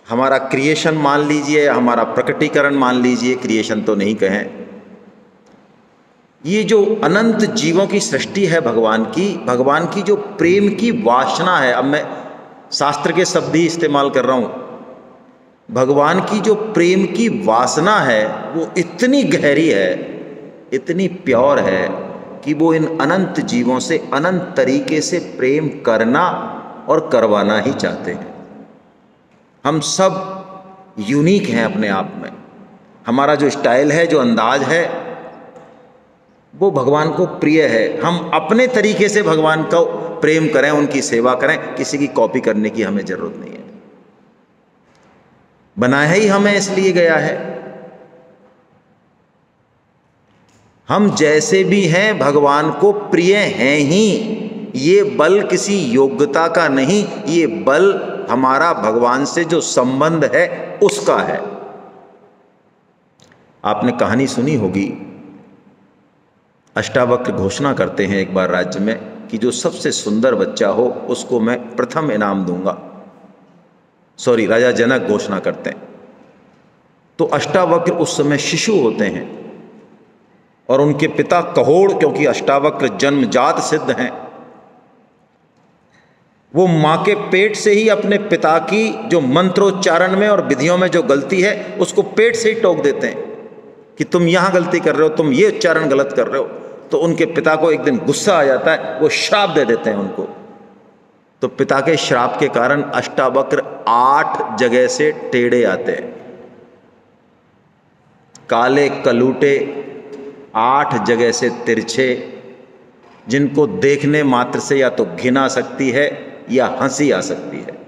हमारा क्रिएशन मान लीजिए, हमारा प्रकटीकरण मान लीजिए, क्रिएशन तो नहीं कहें, ये जो अनंत जीवों की सृष्टि है भगवान की जो प्रेम की वासना है, अब मैं शास्त्र के शब्द ही इस्तेमाल कर रहा हूँ, भगवान की जो प्रेम की वासना है वो इतनी गहरी है, इतनी प्योर है कि वो इन अनंत जीवों से अनंत तरीके से प्रेम करना और करवाना ही चाहते हैं। हम सब यूनिक हैं अपने आप में। हमारा जो स्टाइल है, जो अंदाज है, वो भगवान को प्रिय है। हम अपने तरीके से भगवान को प्रेम करें, उनकी सेवा करें, किसी की कॉपी करने की हमें जरूरत नहीं है। बनाया ही हमें इसलिए गया है। हम जैसे भी हैं भगवान को प्रिय हैं ही। ये बल किसी योग्यता का नहीं, ये बल हमारा भगवान से जो संबंध है उसका है। आपने कहानी सुनी होगी, अष्टावक्र घोषणा करते हैं एक बार राज्य में कि जो सबसे सुंदर बच्चा हो उसको मैं प्रथम इनाम दूंगा। सॉरी, राजा जनक घोषणा करते हैं। तो अष्टावक्र उस समय शिशु होते हैं और उनके पिता कहोड़, क्योंकि अष्टावक्र जन्मजात सिद्ध हैं, वो मां के पेट से ही अपने पिता की जो मंत्रोच्चारण में और विधियों में जो गलती है उसको पेट से ही टोक देते हैं कि तुम यहां गलती कर रहे हो, तुम ये उच्चारण गलत कर रहे हो। तो उनके पिता को एक दिन गुस्सा आ जाता है, वो श्राप दे देते हैं उनको। तो पिता के श्राप के कारण अष्टावक्र 8 जगह से टेढ़े आते हैं, काले कलूटे, 8 जगह से तिरछे, जिनको देखने मात्र से या तो घिन आ सकती है या हंसी आ सकती है।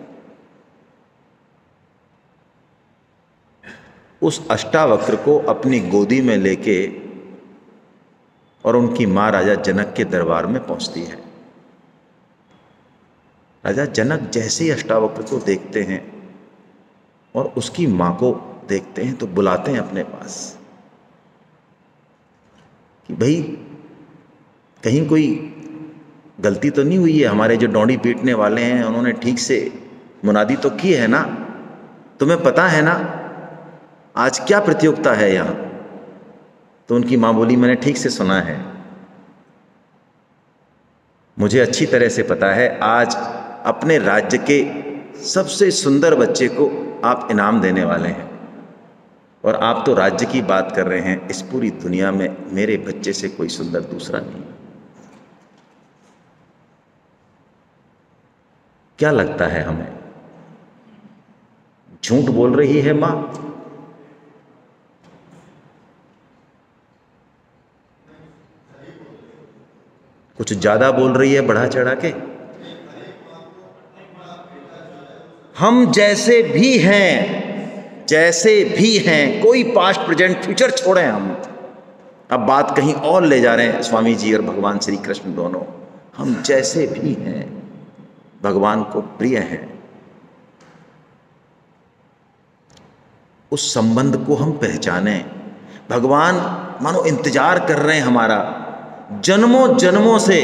उस अष्टावक्र को अपनी गोदी में लेके और उनकी मां राजा जनक के दरबार में पहुंचती है। राजा जनक जैसे ही अष्टावक्र को देखते हैं और उसकी मां को देखते हैं तो बुलाते हैं अपने पास कि भाई कहीं कोई गलती तो नहीं हुई है, हमारे जो डोंडी पीटने वाले हैं उन्होंने ठीक से मुनादी तो की है ना, तुम्हें पता है ना आज क्या प्रतियोगिता है यहाँ। तो उनकी माँ बोली, मैंने ठीक से सुना है, मुझे अच्छी तरह से पता है, आज अपने राज्य के सबसे सुंदर बच्चे को आप इनाम देने वाले हैं और आप तो राज्य की बात कर रहे हैं, इस पूरी दुनिया में मेरे बच्चे से कोई सुंदर दूसरा नहीं। क्या लगता है हमें, झूठ बोल रही है मां? कुछ ज्यादा बोल रही है बढ़ा चढ़ा के? हम जैसे भी हैं, जैसे भी हैं, कोई पास्ट प्रेजेंट फ्यूचर छोड़ें हम। अब बात कहीं और ले जा रहे हैं स्वामी जी और भगवान श्री कृष्ण दोनों। हम जैसे भी हैं भगवान को प्रिय हैं। उस संबंध को हम पहचानें। भगवान मानो इंतजार कर रहे हैं हमारा जन्मों जन्मों से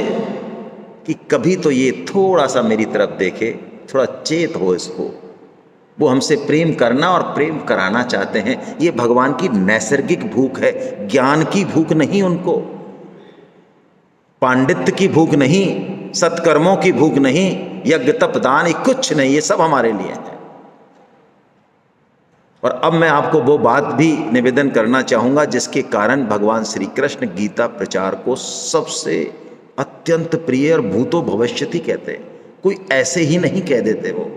कि कभी तो ये थोड़ा सा मेरी तरफ देखे, थोड़ा चेत हो इसको। वो हमसे प्रेम करना और प्रेम कराना चाहते हैं। ये भगवान की नैसर्गिक भूख है, ज्ञान की भूख नहीं, उनको पांडित्य की भूख नहीं, सत्कर्मों की भूख नहीं, यज्ञ तप दान कुछ नहीं, ये सब हमारे लिए है। और अब मैं आपको वो बात भी निवेदन करना चाहूंगा जिसके कारण भगवान श्री कृष्ण गीता प्रचार को सबसे अत्यंत प्रिय और भूतो भविष्यति कहते हैं। कोई ऐसे ही नहीं कह देते वो।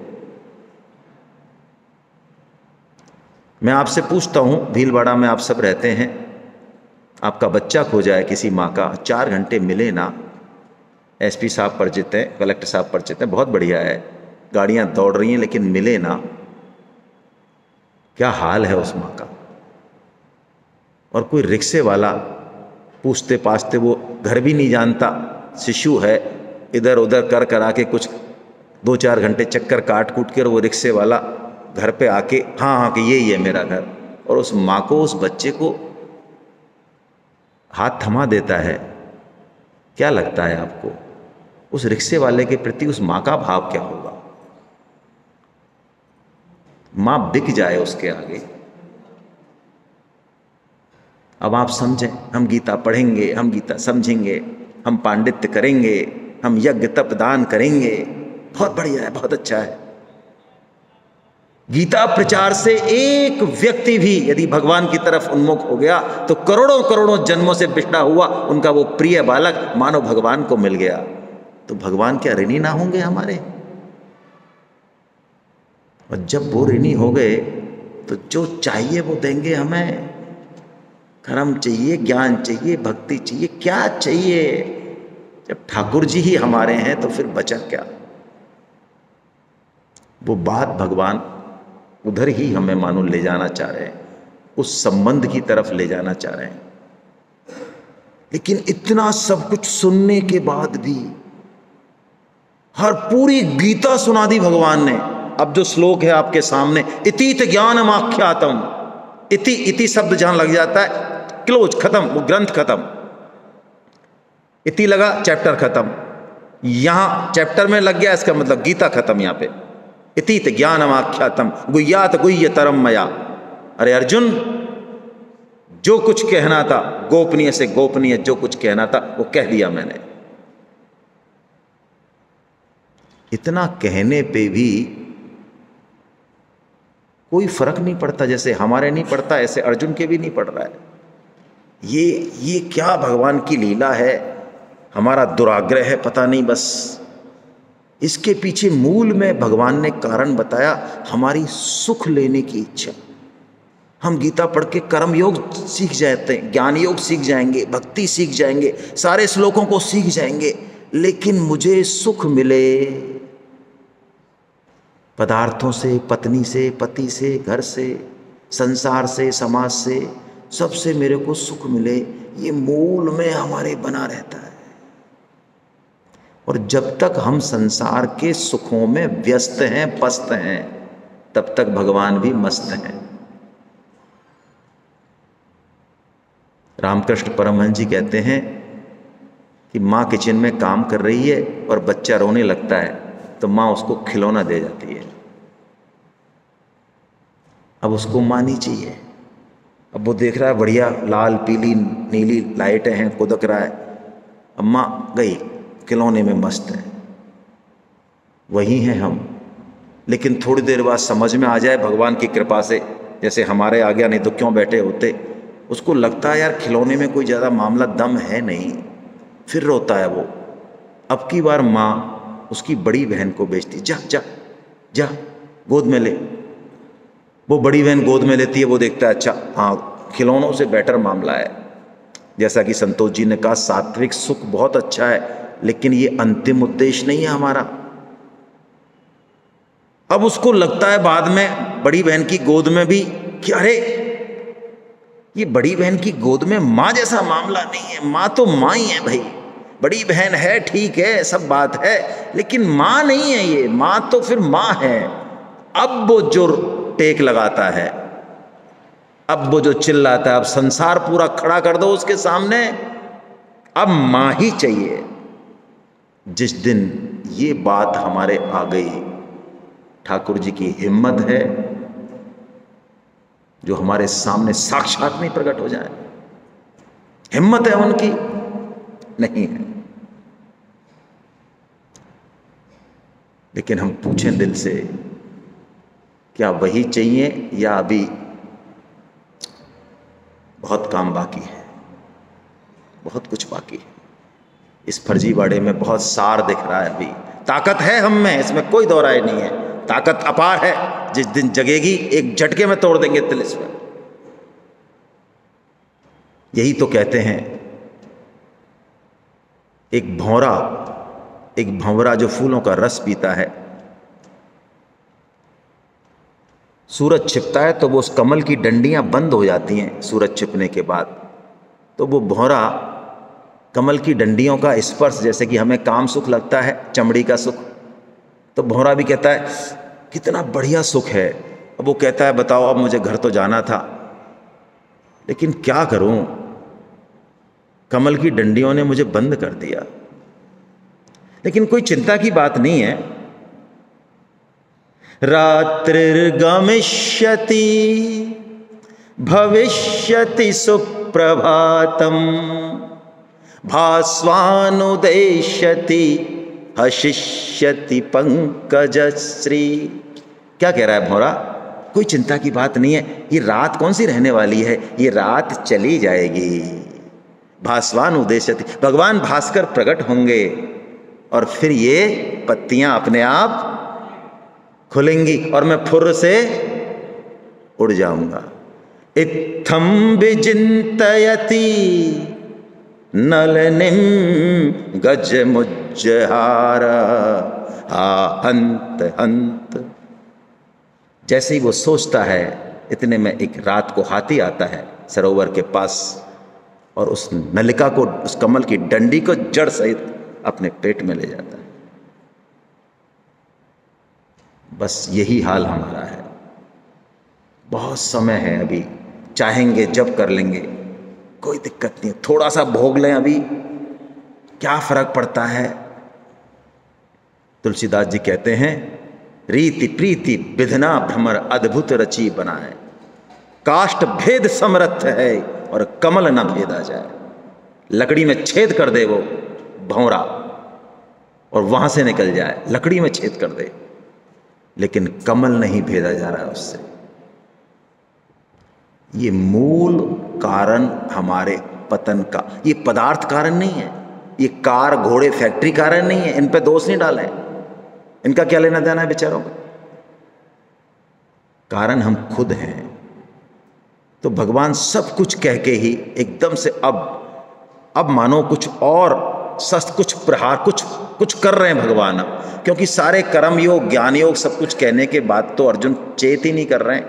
मैं आपसे पूछता हूं, भीलवाड़ा में आप सब रहते हैं, आपका बच्चा खो जाए किसी माँ का, 4 घंटे मिले ना, एसपी साहब परिचित हैं, कलेक्टर साहब परिचित हैं, बहुत बढ़िया है, गाड़ियां दौड़ रही हैं, लेकिन मिले ना, क्या हाल है उस माँ का। और कोई रिक्शे वाला पूछते पाछते, वो घर भी नहीं जानता, शिशु है, इधर उधर कर करा के कुछ 2-4 घंटे चक्कर काट कूट कर वो रिक्शे वाला घर पे आके हाँ कि यही है मेरा घर, और उस माँ को, उस बच्चे को हाथ थमा देता है। क्या लगता है आपको उस रिक्शे वाले के प्रति उस माँ का भाव क्या होगा? मां बिक जाए उसके आगे। अब आप समझें, हम गीता पढ़ेंगे, हम गीता समझेंगे, हम पांडित्य करेंगे, हम यज्ञ तप दान करेंगे, बहुत बढ़िया है, बहुत अच्छा है। गीता प्रचार से एक व्यक्ति भी यदि भगवान की तरफ उन्मुख हो गया तो करोड़ों करोड़ों जन्मों से बिछड़ा हुआ उनका वो प्रिय बालक मानो भगवान को मिल गया। तो भगवान क्या ऋणी ना होंगे हमारे? और जब वो ऋणी हो गए तो जो चाहिए वो देंगे हमें। कर्म चाहिए, ज्ञान चाहिए, भक्ति चाहिए, क्या चाहिए? जब ठाकुर जी ही हमारे हैं तो फिर बचा क्या? वो बात भगवान उधर ही हमें मानो ले जाना चाह रहे हैं, उस संबंध की तरफ ले जाना चाह रहे हैं। लेकिन इतना सब कुछ सुनने के बाद भी, हर पूरी गीता सुना दी भगवान ने। अब जो श्लोक है आपके सामने, इतीत ज्ञानम आख्यातम, इति इति शब्द जहां लग जाता है क्लोज, खत्म, वो ग्रंथ खत्म। इति लगा, चैप्टर खत्म। यहां चैप्टर में लग गया, इसका मतलब गीता खत्म। यहां पे इतीत ज्ञानम आख्यातम गुह्यात गुह्यतरम मया। अरे अर्जुन, जो कुछ कहना था, गोपनीय से गोपनीय जो कुछ कहना था वो कह दिया मैंने। इतना कहने पे भी कोई फर्क नहीं पड़ता। जैसे हमारे नहीं पड़ता, ऐसे अर्जुन के भी नहीं पड़ रहा है। ये क्या भगवान की लीला है? हमारा दुराग्रह है, पता नहीं। बस इसके पीछे मूल में भगवान ने कारण बताया, हमारी सुख लेने की इच्छा। हम गीता पढ़ के कर्म योग सीख जाते हैं, ज्ञान योग सीख जाएंगे, भक्ति सीख जाएंगे, सारे श्लोकों को सीख जाएंगे, लेकिन मुझे सुख मिले पदार्थों से, पत्नी से, पति से, घर से, संसार से, समाज से, सबसे मेरे को सुख मिले, ये मूल में हमारे बना रहता है। और जब तक हम संसार के सुखों में व्यस्त हैं, पस्त हैं, तब तक भगवान भी मस्त हैं। रामकृष्ण परमहंस जी कहते हैं कि माँ किचन में काम कर रही है और बच्चा रोने लगता है तो माँ उसको खिलौना दे जाती है। अब उसको माँ नहीं चाहिए। अब वो देख रहा है बढ़िया लाल पीली नीली लाइटें हैं, कुदक रहा है। अब माँ गई, खिलौने में मस्त है। वही हैं हम। लेकिन थोड़ी देर बाद समझ में आ जाए भगवान की कृपा से, जैसे हमारे आ गया, नहीं तो क्यों बैठे होते। उसको लगता है यार खिलौने में कोई ज़्यादा मामला दम है नहीं, फिर रोता है वो। अब की बार माँ उसकी बड़ी बहन को बेचती, जा जा जा गोद में ले। वो बड़ी बहन गोद में लेती है, वो देखता है अच्छा हाँ खिलौनों से बेटर मामला है। जैसा कि संतोष जी ने कहा, सात्विक सुख बहुत अच्छा है, लेकिन ये अंतिम उद्देश्य नहीं है हमारा। अब उसको लगता है बाद में बड़ी बहन की गोद में भी कि अरे ये बड़ी बहन की गोद में माँ जैसा मामला नहीं है, माँ तो माँ ही है भाई। बड़ी बहन है ठीक है, सब बात है, लेकिन माँ नहीं है ये, माँ तो फिर माँ है। अब वो जो टेक लगाता है, अब वो जो चिल्लाता है, अब संसार पूरा खड़ा कर दो उसके सामने, अब माँ ही चाहिए। जिस दिन ये बात हमारे आ गई, ठाकुर जी की हिम्मत है जो हमारे सामने साक्षात नहीं प्रकट हो जाए। हिम्मत है उनकी, नहीं है। लेकिन हम पूछें दिल से, क्या वही चाहिए या अभी बहुत काम बाकी है? बहुत कुछ बाकी है। इस फर्जीवाड़े में बहुत सार दिख रहा है। अभी ताकत है हम में, इसमें कोई दो राय नहीं है। ताकत अपार है, जिस दिन जगेगी एक झटके में तोड़ देंगे तिलिस्म। यही तो कहते हैं, एक भंवरा जो फूलों का रस पीता है, सूरज छिपता है तो वो उस कमल की डंडियां बंद हो जाती हैं सूरज छिपने के बाद, तो वो भंवरा कमल की डंडियों का स्पर्श, जैसे कि हमें काम सुख लगता है, चमड़ी का सुख, तो भंवरा भी कहता है कितना बढ़िया सुख है। अब वो कहता है बताओ अब मुझे घर तो जाना था, लेकिन क्या करूं, कमल की डंडियों ने मुझे बंद कर दिया। लेकिन कोई चिंता की बात नहीं है, रात्रिर्गमिष्यति भविष्यति सुप्रभातम भास्वानुदेष्यति हशिष्यति पंकजश्री। क्या कह रहा है भौरा? कोई चिंता की बात नहीं है, ये रात कौन सी रहने वाली है, ये रात चली जाएगी। भास्वानुदेष्यति, भगवान भास्कर प्रकट होंगे और फिर ये पत्तियां अपने आप खुलेंगी और मैं फुर्र से उड़ जाऊंगा। इत्थम विचिन्तयति नलनिम गजमुज्जहार हंत हंत। जैसे ही वो सोचता है इतने में एक रात को हाथी आता है सरोवर के पास और उस नलिका को, उस कमल की डंडी को जड़ सहित अपने पेट में ले जाता है। बस यही हाल हमारा है। बहुत समय है अभी, चाहेंगे जब कर लेंगे, कोई दिक्कत नहीं, थोड़ा सा भोग लें अभी, क्या फर्क पड़ता है। तुलसीदास जी कहते हैं रीति प्रीति विधना भ्रमर अद्भुत रची बनाए, काष्ठ भेद समर्थ है और कमल न भेदा जाए। लकड़ी में छेद कर दे वो भौरा और वहां से निकल जाए, लकड़ी में छेद कर दे, लेकिन कमल नहीं भेदा जा रहा है उससे। ये मूल कारण हमारे पतन का, ये पदार्थ कारण नहीं है, ये कार घोड़े फैक्ट्री कारण नहीं है। इन पे दोष नहीं डालें, इनका क्या लेना देना है बेचारों का। कारण हम खुद हैं। तो भगवान सब कुछ कह के ही एकदम से अब मानो कुछ और सस्त, कुछ प्रहार, कुछ कर रहे हैं भगवान अब, क्योंकि सारे कर्म योग ज्ञान योग सब कुछ कहने के बाद तो अर्जुन चेत ही नहीं कर रहे हैं।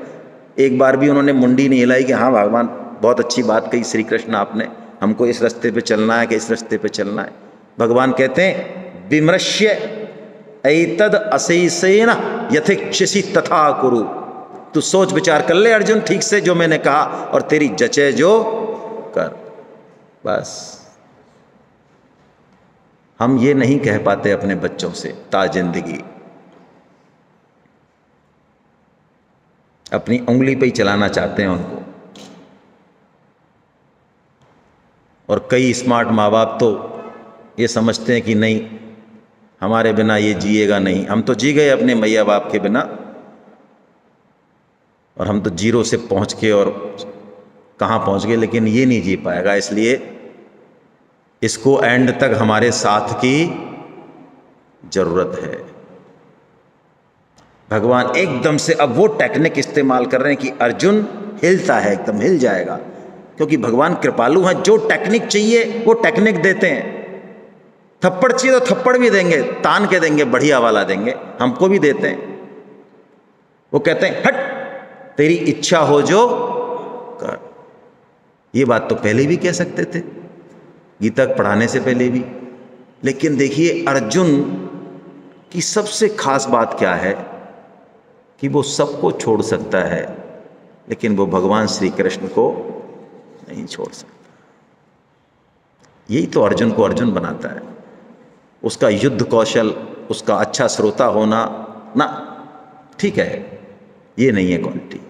एक बार भी उन्होंने मुंडी नहीं हिलाई कि हाँ भगवान बहुत अच्छी बात कही श्री कृष्ण आपने, हमको इस रास्ते पे चलना है कि इस रास्ते पे चलना है। भगवान कहते हैं विमृश्य एतद अशेषेण यथेक्षसि तथा कुरु। तू सोच विचार कर ले अर्जुन ठीक से जो मैंने कहा और तेरी जचे जो कर। बस हम ये नहीं कह पाते अपने बच्चों से ता जिंदगी, अपनी उंगली पे ही चलाना चाहते हैं उनको। और कई स्मार्ट माँ बाप तो ये समझते हैं कि नहीं हमारे बिना ये जिएगा नहीं। हम तो जी गए अपने मैया बाप के बिना, और हम तो जीरो से पहुंच के और कहाँ पहुंच गए, लेकिन ये नहीं जी पाएगा। इसलिए इसको एंड तक हमारे साथ की जरूरत है। भगवान एकदम से अब वो टेक्निक इस्तेमाल कर रहे हैं कि अर्जुन हिलता है, एकदम हिल जाएगा, क्योंकि भगवान कृपालु हैं। जो टेक्निक चाहिए वो टेक्निक देते हैं। थप्पड़ चाहिए तो थप्पड़ भी देंगे, तान के देंगे, बढ़िया वाला देंगे, हमको भी देते हैं। वो कहते हैं हट तेरी इच्छा हो जो कर। ये बात तो पहले भी कह सकते थे, गीता पढ़ाने से पहले भी। लेकिन देखिए अर्जुन की सबसे खास बात क्या है कि वो सबको छोड़ सकता है, लेकिन वो भगवान श्री कृष्ण को नहीं छोड़ सकता। यही तो अर्जुन को अर्जुन बनाता है। उसका युद्ध कौशल, उसका अच्छा श्रोता होना ना, ठीक है, ये नहीं है क्वालिटी।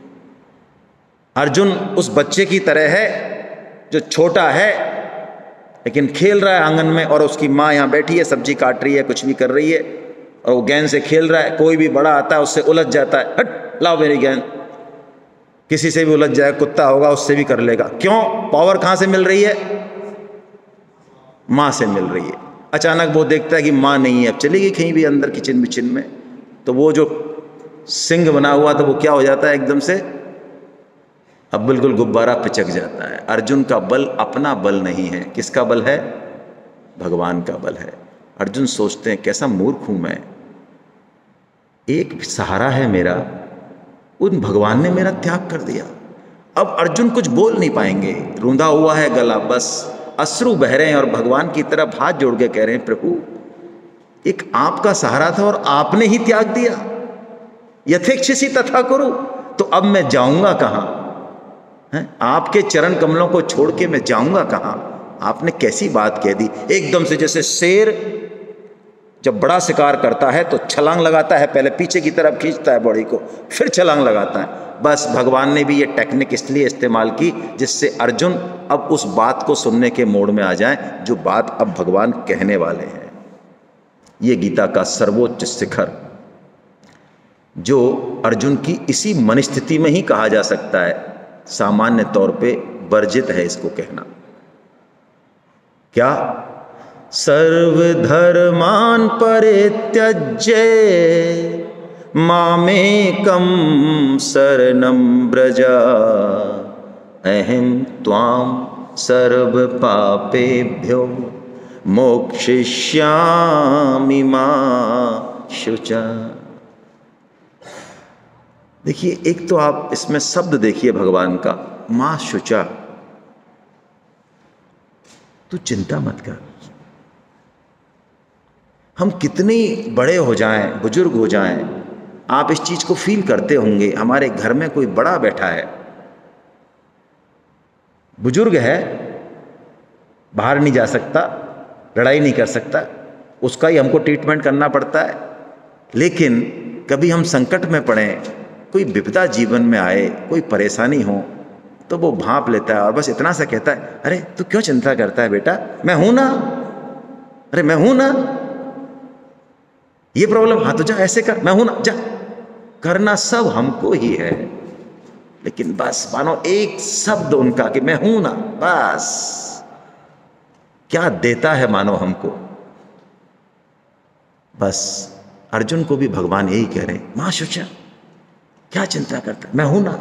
अर्जुन उस बच्चे की तरह है जो छोटा है लेकिन खेल रहा है आंगन में, और उसकी माँ यहाँ बैठी है, सब्जी काट रही है, कुछ भी कर रही है, और वो गेंद से खेल रहा है। कोई भी बड़ा आता है उससे उलझ जाता है, हट लाओ मेरी गेंद। किसी से भी उलझ जाए, कुत्ता होगा उससे भी कर लेगा। क्यों? पावर कहाँ से मिल रही है? माँ से मिल रही है। अचानक वो देखता है कि माँ नहीं है, अब चली गई कहीं भी अंदर किचन विचन में, तो वो जो सिंह बना हुआ था वो क्या हो जाता है एकदम से, अब बिल्कुल गुब्बारा पिचक जाता है। अर्जुन का बल अपना बल नहीं है, किसका बल है? भगवान का बल है। अर्जुन सोचते हैं कैसा मूर्ख हूं मैं, एक सहारा है मेरा, उन भगवान ने मेरा त्याग कर दिया। अब अर्जुन कुछ बोल नहीं पाएंगे, रूंधा हुआ है गला, बस अश्रु बह रहे हैं और भगवान की तरफ हाथ जोड़ के कह रहे हैं प्रभु एक आपका सहारा था और आपने ही त्याग दिया, यथेक्षसि तथा कुरु। तो अब मैं जाऊंगा कहां? आपके चरण कमलों को छोड़ के मैं जाऊंगा कहां? आपने कैसी बात कह दी एकदम से, जैसे शेर जब बड़ा शिकार करता है तो छलांग लगाता है, पहले पीछे की तरफ खींचता है बॉडी को, फिर छलांग लगाता है। बस भगवान ने भी ये टेक्निक इसलिए इस्तेमाल की जिससे अर्जुन अब उस बात को सुनने के मोड में आ जाएं जो बात अब भगवान कहने वाले हैं। ये गीता का सर्वोच्च शिखर जो अर्जुन की इसी मनस्थिति में ही कहा जा सकता है, सामान्य तौर पे वर्जित है इसको कहना। क्या? सर्वधर्मान् परित्यज्य मामेकं शरणं व्रज अहं त्वां सर्वपापेभ्यो मोक्षयिष्यामि मा शुचा। देखिए, एक तो आप इसमें शब्द देखिए भगवान का, मां शुचा। तू चिंता मत कर। हम कितने बड़े हो जाएं, बुजुर्ग हो जाएं, आप इस चीज को फील करते होंगे। हमारे घर में कोई बड़ा बैठा है, बुजुर्ग है, बाहर नहीं जा सकता, लड़ाई नहीं कर सकता, उसका ही हमको ट्रीटमेंट करना पड़ता है। लेकिन कभी हम संकट में पड़े, कोई विपदा जीवन में आए, कोई परेशानी हो, तो वो भांप लेता है और बस इतना सा कहता है, अरे तू क्यों चिंता करता है बेटा, मैं हूं ना, अरे मैं हूं ना, ये प्रॉब्लम, हाँ तो जा ऐसे कर, मैं हूं ना, जा। करना सब हमको ही है, लेकिन बस मानो एक शब्द उनका कि मैं हूं ना, बस क्या देता है मानो हमको। बस अर्जुन को भी भगवान यही कह रहे हैं, मां शुचा, क्या चिंता करता है, मैं हूं ना,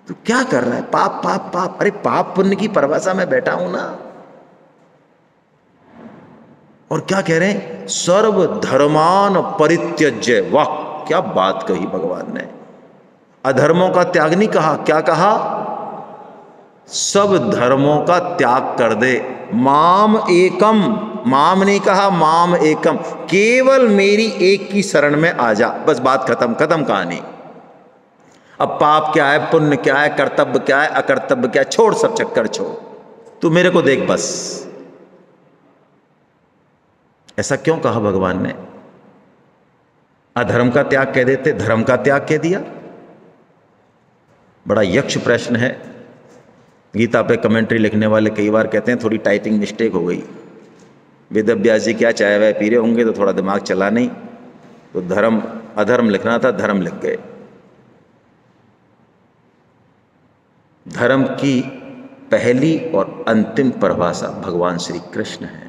तू क्या कर रहा है, पाप पाप पाप, अरे पाप पुण्य की परिभाषा में बैठा हूं ना। और क्या कह रहे हैं, सर्व धर्मान परित्यज्य। वाह, क्या बात कही भगवान ने। अधर्मों का त्याग नहीं कहा, क्या कहा, सब धर्मों का त्याग कर दे। माम एकम, माम नहीं कहा, माम एकम, केवल मेरी एक की शरण में आ जा, बस बात खत्म, खत्म कहानी। अब पाप क्या है, पुण्य क्या है, कर्तव्य क्या है, अकर्तव्य क्या है, छोड़, सब चक्कर छोड़, तू मेरे को देख बस। ऐसा क्यों कहा भगवान ने? अधर्म का त्याग कह देते, धर्म का त्याग कह दिया। बड़ा यक्ष प्रश्न है। गीता पे कमेंट्री लिखने वाले कई बार कहते हैं थोड़ी टाइपिंग मिस्टेक हो गई, वेद व्यास जी क्या चाय वाय पी रहे होंगे तो थोड़ा दिमाग चला नहीं, तो धर्म अधर्म लिखना था, धर्म लिख गए। धर्म की पहली और अंतिम परिभाषा भगवान श्री कृष्ण है।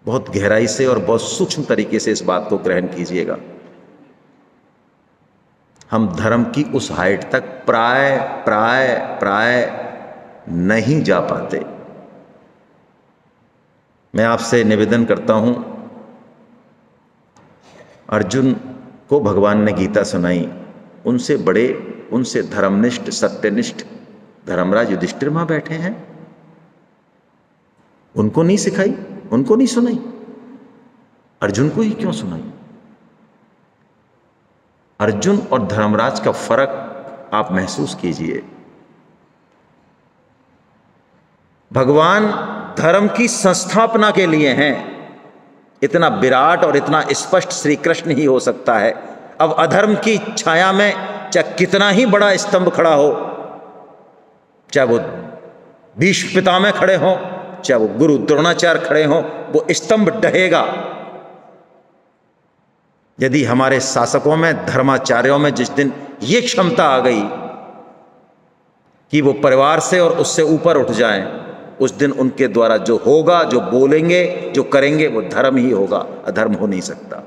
बहुत गहराई से और बहुत सूक्ष्म तरीके से इस बात को ग्रहण कीजिएगा। हम धर्म की उस हाइट तक प्राय प्राय प्राय नहीं जा पाते। मैं आपसे निवेदन करता हूं, अर्जुन को भगवान ने गीता सुनाई, उनसे बड़े, उनसे धर्मनिष्ठ सत्यनिष्ठ धर्मराज युधिष्ठिर वहां बैठे हैं, उनको नहीं सिखाई, उनको नहीं सुनाई, अर्जुन को ही क्यों सुनाई? अर्जुन और धर्मराज का फर्क आप महसूस कीजिए। भगवान धर्म की संस्थापना के लिए हैं, इतना विराट और इतना स्पष्ट श्री कृष्ण ही हो सकता है। अब अधर्म की छाया में चाहे कितना ही बड़ा स्तंभ खड़ा हो, चाहे वो भीष्म पितामह खड़े हों, चाहे वो गुरु द्रोणाचार्य खड़े हों, वो स्तंभ ढहेगा। यदि हमारे शासकों में, धर्माचार्यों में जिस दिन ये क्षमता आ गई कि वो परिवार से और उससे ऊपर उठ जाएं, उस दिन उनके द्वारा जो होगा, जो बोलेंगे, जो करेंगे, वो धर्म ही होगा, अधर्म हो नहीं सकता।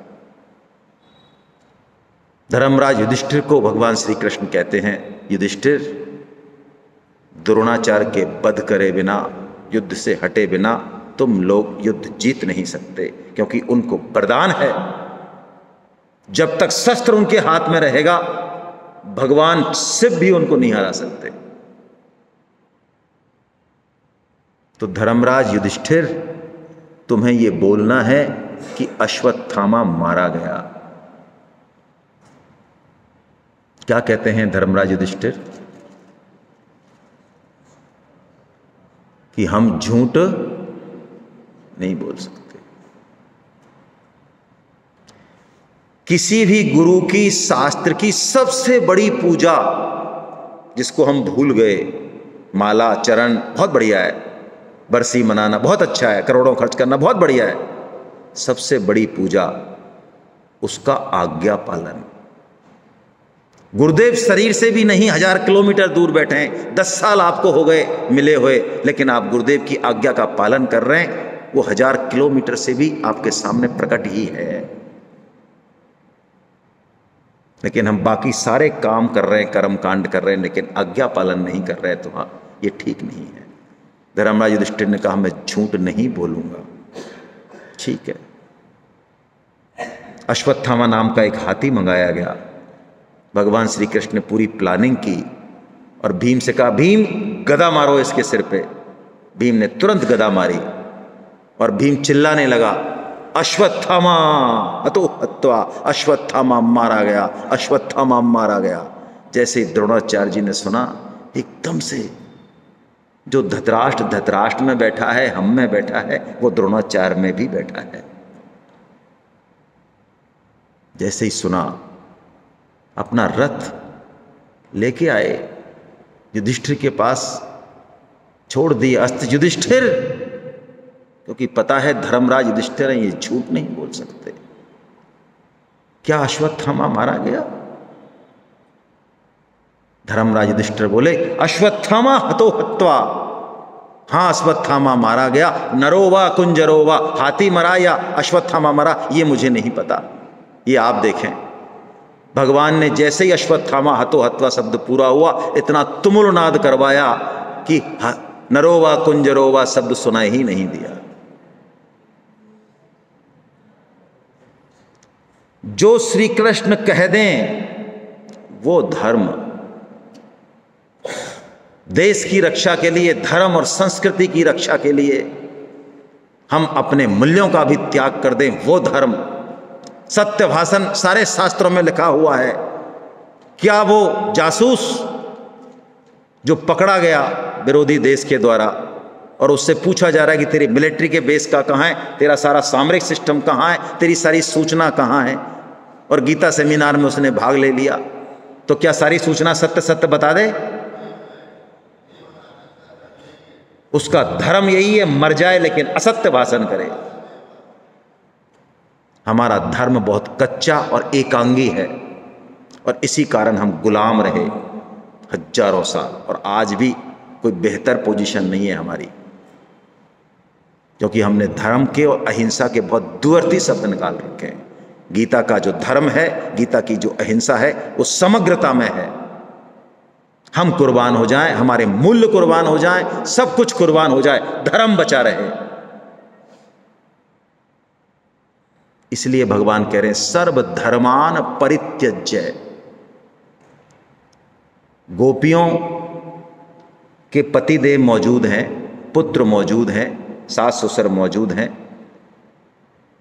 धर्मराज युधिष्ठिर को भगवान श्री कृष्ण कहते हैं, युधिष्ठिर, द्रोणाचार्य के वध करे बिना, युद्ध से हटे बिना तुम लोग युद्ध जीत नहीं सकते, क्योंकि उनको वरदान है, जब तक शस्त्र उनके हाथ में रहेगा भगवान शिव भी उनको नहीं हरा सकते। तो धर्मराज युधिष्ठिर, तुम्हें यह बोलना है कि अश्वत्थामा मारा गया। क्या कहते हैं धर्मराज युधिष्ठिर? कि हम झूठ नहीं बोल सकते। किसी भी गुरु की, शास्त्र की सबसे बड़ी पूजा जिसको हम भूल गए, माला चरण बहुत बढ़िया है, बरसी मनाना बहुत अच्छा है, करोड़ों खर्च करना बहुत बढ़िया है, सबसे बड़ी पूजा उसका आज्ञा पालन। गुरुदेव शरीर से भी नहीं 1000 किलोमीटर दूर बैठे हैं, 10 साल आपको हो गए मिले हुए, लेकिन आप गुरुदेव की आज्ञा का पालन कर रहे हैं, वो 1000 किलोमीटर से भी आपके सामने प्रकट ही है। लेकिन हम बाकी सारे काम कर रहे हैं, कर्म कांड कर रहे हैं, लेकिन आज्ञा पालन नहीं कर रहे हैं, तो हाँ ये ठीक नहीं है। धर्मराज युधिष्ठिर ने कहा मैं झूठ नहीं बोलूंगा, ठीक है। अश्वत्थामा नाम का एक हाथी मंगाया गया। भगवान श्री कृष्ण ने पूरी प्लानिंग की और भीम से कहा भीम गदा मारो इसके सिर पे। भीम ने तुरंत गदा मारी और भीम चिल्लाने लगा अश्वत्थामा हतो हत्वा, अश्वत्थामा मारा गया, अश्वत्थामा मारा गया। जैसे द्रोणाचार्य जी ने सुना, एकदम से जो धृतराष्ट्र में बैठा है, हम में बैठा है, वो द्रोणाचार्य में भी बैठा है। जैसे ही सुना, अपना रथ लेके आए, युधिष्ठिर के पास छोड़ दिए। अस्त युधिष्ठिर, क्योंकि पता है धर्मराज युधिष्ठिर हैं, ये झूठ नहीं बोल सकते। क्या अश्वत्थामा मारा गया? धर्मराज युधिष्ठिर बोले अश्वत्थामा हतो हत्वा। हाँ अश्वत्थामा मारा गया, नरोवा कुंजरोवा, हाथी मरा या अश्वत्थामा मरा ये मुझे नहीं पता, ये आप देखें। भगवान ने जैसे ही अश्वत्थामा हतो हत्वा शब्द पूरा हुआ, इतना तुमुल नाद करवाया कि नरोवा कुंजरोवा शब्द सुनाई ही नहीं दिया। जो श्री कृष्ण कह दें वो धर्म, देश की रक्षा के लिए, धर्म और संस्कृति की रक्षा के लिए हम अपने मूल्यों का भी त्याग कर दें, वो धर्म। सत्य भाषण सारे शास्त्रों में लिखा हुआ है। क्या वो जासूस जो पकड़ा गया विरोधी देश के द्वारा और उससे पूछा जा रहा है कि तेरी मिलिट्री के बेस का कहाँ है, तेरा सारा सामरिक सिस्टम कहाँ है, तेरी सारी सूचना कहाँ है, और गीता सेमिनार में उसने भाग ले लिया, तो क्या सारी सूचना सत्य सत्य बता दे? उसका धर्म यही है, मर जाए लेकिन असत्य भाषण करे। हमारा धर्म बहुत कच्चा और एकांगी है और इसी कारण हम गुलाम रहे हजारों साल, और आज भी कोई बेहतर पोजीशन नहीं है हमारी, क्योंकि हमने धर्म के और अहिंसा के बहुत दूरवर्ती शब्द निकाल रखे हैं। गीता का जो धर्म है, गीता की जो अहिंसा है, वो समग्रता में है। हम कुर्बान हो जाएं, हमारे मूल्य कुर्बान हो जाएं, सब कुछ कुर्बान हो जाए, धर्म बचा रहे। इसलिए भगवान कह रहे हैं सर्व धर्मान परित्यज्य। गोपियों के पतिदेव मौजूद हैं, पुत्र मौजूद हैं, सास ससुर मौजूद हैं,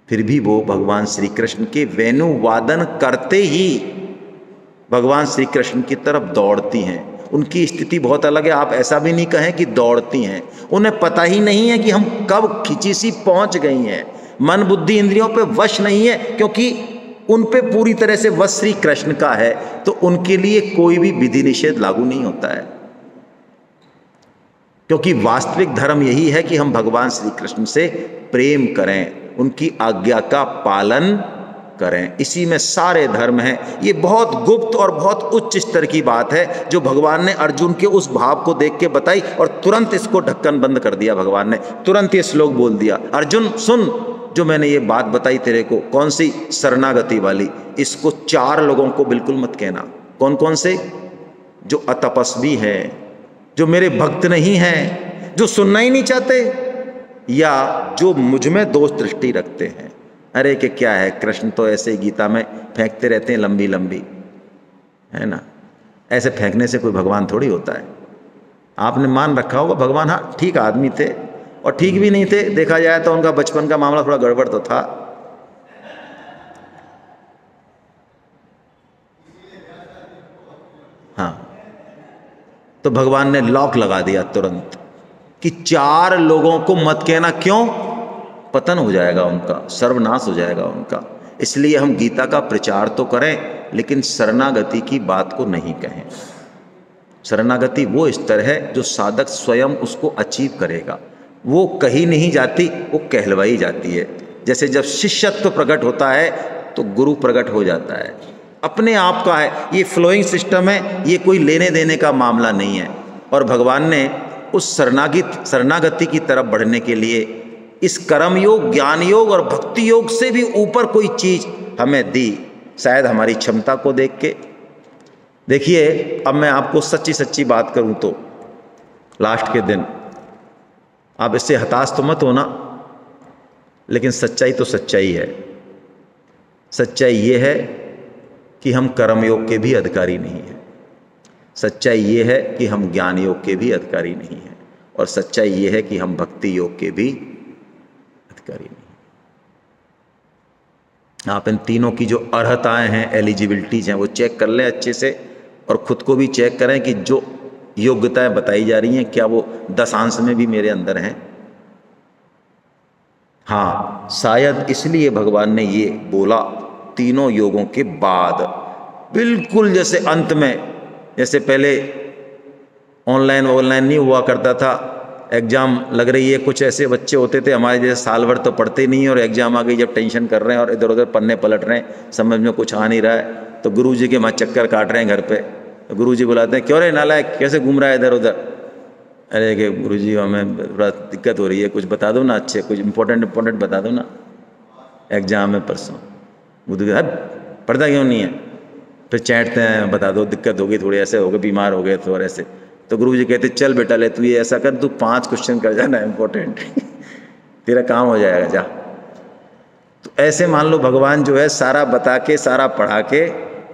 फिर भी वो भगवान श्री कृष्ण के वेणु वादन करते ही भगवान श्री कृष्ण की तरफ दौड़ती हैं। उनकी स्थिति बहुत अलग है, आप ऐसा भी नहीं कहें कि दौड़ती हैं, उन्हें पता ही नहीं है कि हम कब खिंची सी पहुंच गई हैं। मन बुद्धि इंद्रियों पे वश नहीं है, क्योंकि उन पे पूरी तरह से वश श्री कृष्ण का है, तो उनके लिए कोई भी विधि निषेध लागू नहीं होता है। क्योंकि वास्तविक धर्म यही है कि हम भगवान श्री कृष्ण से प्रेम करें, उनकी आज्ञा का पालन करें, इसी में सारे धर्म हैं। ये बहुत गुप्त और बहुत उच्च स्तर की बात है जो भगवान ने अर्जुन के उस भाव को देख के बताई, और तुरंत इसको ढक्कन बंद कर दिया। भगवान ने तुरंत ये श्लोक बोल दिया, अर्जुन सुन, जो मैंने ये बात बताई तेरे को, कौन सी? शरणागति वाली, इसको 4 लोगों को बिल्कुल मत कहना। कौन कौन से? जो अतपस्वी हैं, जो मेरे भक्त नहीं हैं, जो सुनना ही नहीं चाहते, या जो मुझ में दोष दृष्टि रखते हैं। अरे कि क्या है, कृष्ण तो ऐसे ही गीता में फेंकते रहते हैं लंबी लंबी, है ना। ऐसे फेंकने से कोई भगवान थोड़ी होता है। आपने मान रखा होगा भगवान हाँ ठीक आदमी थे, और ठीक भी नहीं थे, देखा जाए तो उनका बचपन का मामला थोड़ा गड़बड़ तो था। हाँ, तो भगवान ने लॉक लगा दिया तुरंत कि 4 लोगों को मत कहना। क्यों? पतन हो जाएगा उनका, सर्वनाश हो जाएगा उनका। इसलिए हम गीता का प्रचार तो करें लेकिन शरणागति की बात को नहीं कहें। शरणागति वो स्तर है जो साधक स्वयं उसको अचीव करेगा, वो कही नहीं जाती, वो कहलवाई जाती है। जैसे जब शिष्यत्व प्रकट होता है तो गुरु प्रकट हो जाता है, अपने आप का है, ये फ्लोइंग सिस्टम है, ये कोई लेने देने का मामला नहीं है। और भगवान ने उस शरणागति की तरफ बढ़ने के लिए इस कर्म योग, ज्ञान योग और भक्ति योग से भी ऊपर कोई चीज हमें दी, शायद हमारी क्षमता को देख के। देखिए, अब मैं आपको सच्ची सच्ची बात करूं तो लास्ट के दिन आप इससे हताश तो मत होना, लेकिन सच्चाई तो सच्चाई है। सच्चाई ये है कि हम कर्मयोग के भी अधिकारी नहीं हैं। सच्चाई ये है कि हम ज्ञान योग के भी अधिकारी नहीं हैं, और सच्चाई ये है कि हम भक्ति योग के भी अधिकारी नहीं। आप इन तीनों की जो अर्हताएं हैं, एलिजिबिलिटीज हैं, वो चेक कर लें अच्छे से, और खुद को भी चेक करें कि जो योग्यताएं बताई जा रही हैं क्या वो 10 अंश में भी मेरे अंदर हैं। हाँ, शायद इसलिए भगवान ने ये बोला तीनों योगों के बाद, बिल्कुल जैसे अंत में, जैसे पहले ऑनलाइन नहीं हुआ करता था, एग्ज़ाम लग रही है, कुछ ऐसे बच्चे होते थे हमारे जैसे साल भर तो पढ़ते नहीं, और एग्ज़ाम आ गई जब टेंशन कर रहे हैं और इधर उधर पन्ने पलट रहे हैं, समझ में कुछ आ नहीं रहा है, तो गुरुजी के वहाँ चक्कर काट रहे हैं घर पे, तो गुरुजी बुलाते हैं, क्यों रे नालायक, कैसे घूम रहा है इधर उधर। अरे कि गुरुजी हमें थोड़ा दिक्कत हो रही है, कुछ बता दो ना, अच्छे कुछ इंपॉर्टेंट बता दो ना, एग्जाम है परसों। गुरु पढ़ता क्यों नहीं है, फिर चैटते हैं, बता दो दिक्कत होगी थोड़ी, ऐसे हो गए, बीमार हो गए तो, और ऐसे। तो गुरुजी कहते चल बेटा ले, तू ये ऐसा कर, तू 5 क्वेश्चन कर जाना इंपॉर्टेंट तेरा काम हो जाएगा, जा। तो ऐसे मान लो भगवान जो है सारा बता के, सारा पढ़ा के,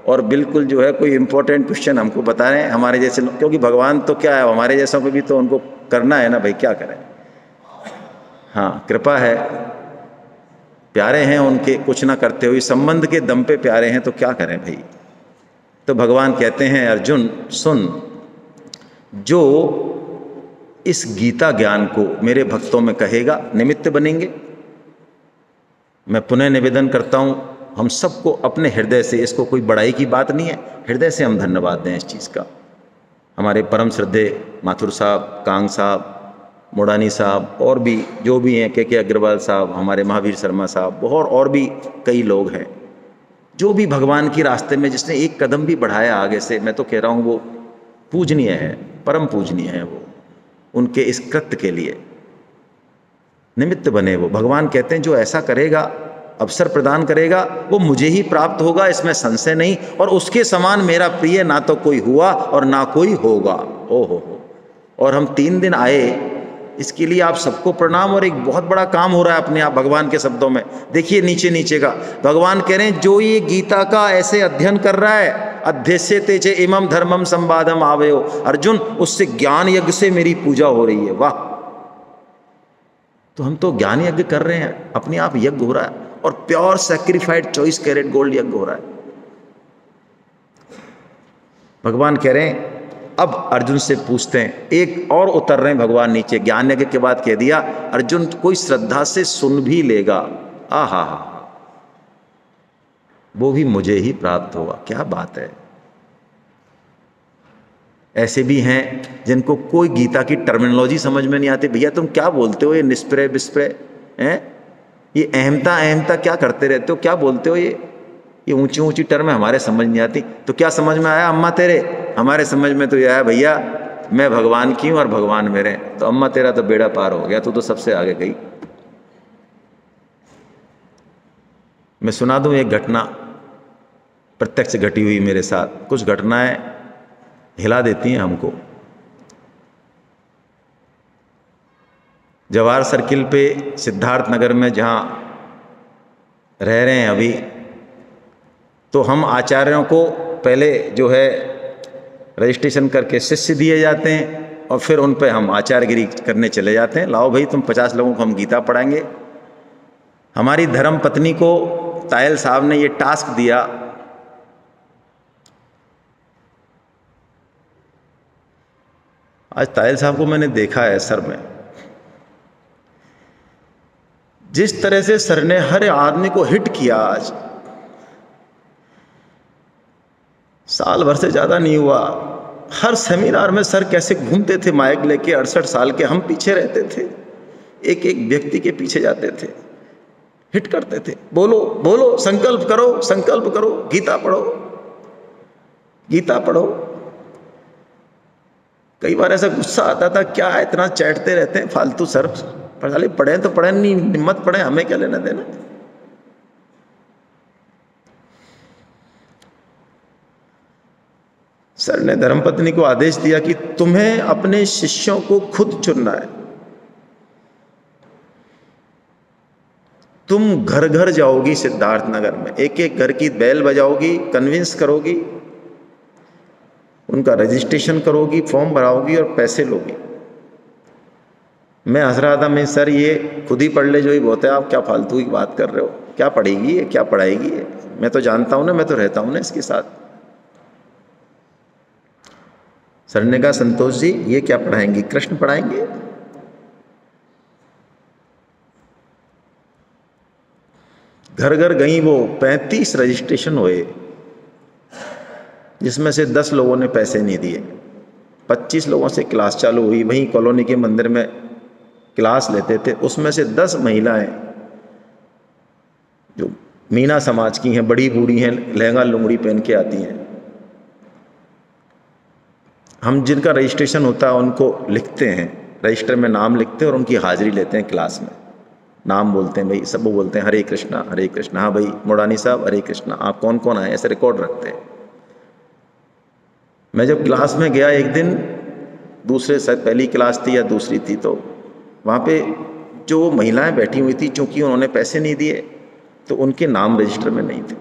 और बिल्कुल जो है कोई इंपॉर्टेंट क्वेश्चन हमको बता रहे हैं हमारे जैसे, क्योंकि भगवान तो क्या है, हमारे जैसों को भी तो उनको करना है ना भाई, क्या करें। हाँ, कृपा है, प्यारे हैं उनके, कुछ ना करते हुए संबंध के दम पे प्यारे हैं, तो क्या करें भाई। तो भगवान कहते हैं अर्जुन सुन, जो इस गीता ज्ञान को मेरे भक्तों में कहेगा निमित्त बनेंगे। मैं पुनः निवेदन करता हूं, हम सबको अपने हृदय से, इसको कोई बड़ाई की बात नहीं है, हृदय से हम धन्यवाद दें इस चीज़ का। हमारे परम श्रद्धे माथुर साहब, कांग साहब, मोडानी साहब, और भी जो भी हैं, के अग्रवाल साहब, हमारे महावीर शर्मा साहब, और भी कई लोग हैं, जो भी भगवान के रास्ते में जिसने एक कदम भी बढ़ाया आगे से, मैं तो कह रहा हूँ वो पूजनीय है, परम पूजनीय है वो। उनके इस कृत्य के लिए निमित्त बने वो। भगवान कहते हैं जो ऐसा करेगा, अवसर प्रदान करेगा, वो मुझे ही प्राप्त होगा, इसमें संशय नहीं, और उसके समान मेरा प्रिय ना तो कोई हुआ और ना कोई होगा। ओ हो। और हम 3 दिन आए, इसके लिए आप सबको प्रणाम। और एक बहुत बड़ा काम हो रहा है अपने आप भगवान के शब्दों में, देखिए नीचे का भगवान कह रहे हैं, जो ये गीता का ऐसे अध्ययन कर रहा है, अध्यस्यते च इमं धर्मम संवादम आवयो, अर्जुन उससे ज्ञान यज्ञ से मेरी पूजा हो रही है। वाह, तो हम तो ज्ञान यज्ञ कर रहे हैं, अपने आप यज्ञ हो रहा है, और प्योर सैक्रिफाइड चॉइस कैरेट गोल्ड यज्ञ हो रहा है। भगवान कह रहे हैं, अब अर्जुन से पूछते हैं, एक और उतर रहे हैं भगवान नीचे, ज्ञान यज्ञ के बाद कह दिया अर्जुन कोई श्रद्धा से सुन भी लेगा, आहा हा, वो भी मुझे ही प्राप्त होगा। क्या बात है। ऐसे भी हैं जिनको कोई गीता की टर्मिनोलॉजी समझ में नहीं आती, भैया तुम क्या बोलते हो, ये निष्प्रय विस्प्रय हैं, ये अहमता क्या करते रहते हो, क्या बोलते हो, ये ऊंची टर्म है, हमारे समझ नहीं आती। तो क्या समझ में आया अम्मा तेरे? हमारे समझ में तो यह आया भैया मैं भगवान की हूं और भगवान मेरे। तो अम्मा तेरा तो बेड़ा पार हो गया, तू तो सबसे आगे गई। मैं सुना दूं एक घटना, प्रत्यक्ष घटी हुई मेरे साथ। कुछ घटनाएं हिला देती हैं हमको। जवाहर सर्किल पे सिद्धार्थ नगर में जहाँ रह रहे हैं अभी, तो हम आचार्यों को पहले जो है रजिस्ट्रेशन करके शिष्य दिए जाते हैं, और फिर उन पे हम आचार्यगिरी करने चले जाते हैं। लाओ भाई तुम 50 लोगों को हम गीता पढ़ाएंगे। हमारी धर्म पत्नी को तायल साहब ने ये टास्क दिया। आज तायल साहब को मैंने देखा है सर में, जिस तरह से सर ने हर आदमी को हिट किया आज, साल भर से ज़्यादा नहीं हुआ। हर सेमिनार में सर कैसे घूमते थे माइक लेके, 68 साल के, हम पीछे रहते थे, एक एक व्यक्ति के पीछे जाते थे, हिट करते थे, बोलो बोलो, संकल्प करो, संकल्प करो, गीता पढ़ो, गीता पढ़ो। कई बार ऐसा गुस्सा आता था, क्या इतना चैटते रहते हैं फालतू सर, पढ़े तो पढ़े, नहीं हिम्मत पढ़े, हमें क्या लेना देना। सर ने धर्मपत्नी को आदेश दिया कि तुम्हें अपने शिष्यों को खुद चुनना है। तुम घर घर जाओगी सिद्धार्थ नगर में, एक एक घर की बेल बजाओगी, कन्विंस करोगी, उनका रजिस्ट्रेशन करोगी, फॉर्म भराओगी और पैसे लोगी। मैं हंस रहा था, मैं सर ये खुद ही पढ़ ले जो ही बहुत है, आप क्या फालतू की बात कर रहे हो, क्या पढ़ेगी ये, क्या पढ़ाएगी ये, मैं तो जानता हूं ना, मैं तो रहता हूं ना इसके साथ। सर ने कहा संतोष जी ये क्या पढ़ाएंगी, कृष्ण पढ़ाएंगे। घर घर गई वो, 35 रजिस्ट्रेशन हुए, जिसमें से 10 लोगों ने पैसे नहीं दिए। 25 लोगों से क्लास चालू हुई, वहीं कॉलोनी के मंदिर में क्लास लेते थे। उसमें से 10 महिलाएं जो मीना समाज की हैं, बड़ी बूढ़ी हैं, लहंगा लुंगड़ी पहन के आती हैं। हम जिनका रजिस्ट्रेशन होता है उनको लिखते हैं, रजिस्टर में नाम लिखते हैं और उनकी हाजिरी लेते हैं क्लास में। नाम बोलते हैं भाई, सब वो बोलते हैं हरे कृष्णा हरे कृष्णा, हाँ भाई मोडानी साहब हरे कृष्णा, आप कौन कौन आए, ऐसे रिकॉर्ड रखते हैं। मैं जब क्लास में गया एक दिन, दूसरे शायद पहली क्लास थी या दूसरी थी, तो वहाँ पे जो महिलाएं बैठी हुई थी, चूँकि उन्होंने पैसे नहीं दिए तो उनके नाम रजिस्टर में नहीं थे,